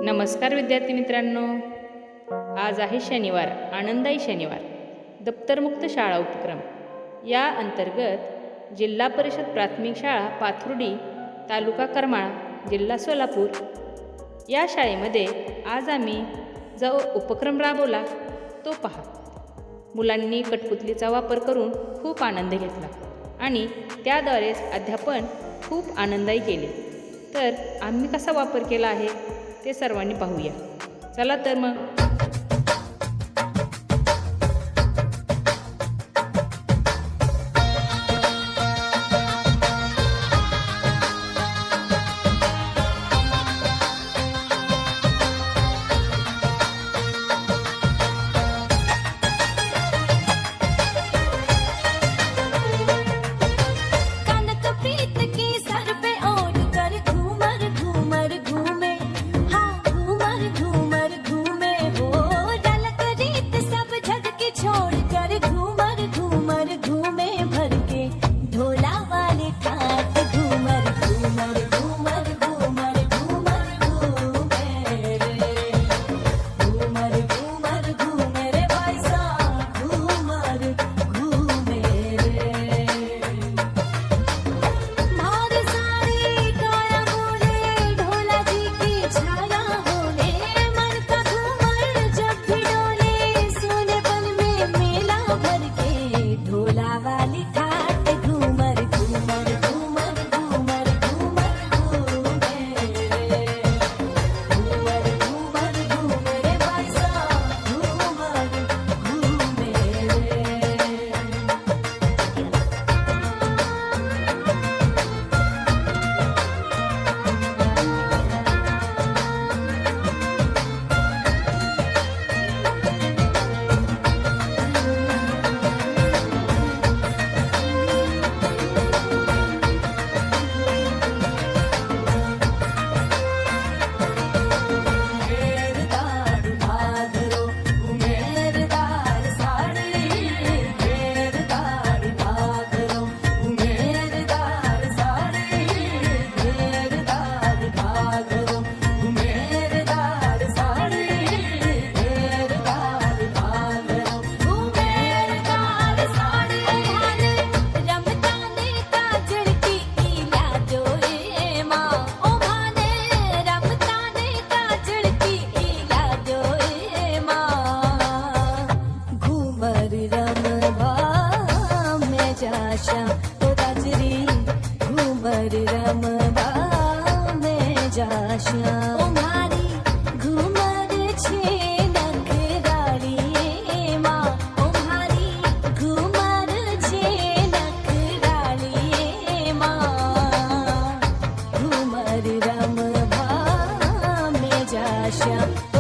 नमस्कार विद्यार्थी मित्रांनो, आज आहे शनिवार, आनंदाई शनिवार. दप्तरमुक्त शाळा उपक्रम या अंतर्गत जिल्हा परिषद प्राथमिक शाळा पाथर्डी, तालुका करमाळा, जिल्हा सोलापूर या शाळेमध्ये आज आम्ही जो उपक्रम राबवला तो पहा. मुलांनी कठपुतलीचा वापर करून खूप आनंद घेतला आणि त्याद्वारेच अध्यापन खूप आनंदायी केले. तर आम्ही कसा वापर केला आहे ते सर्वांनी पाहूया. चला तर मग. Sham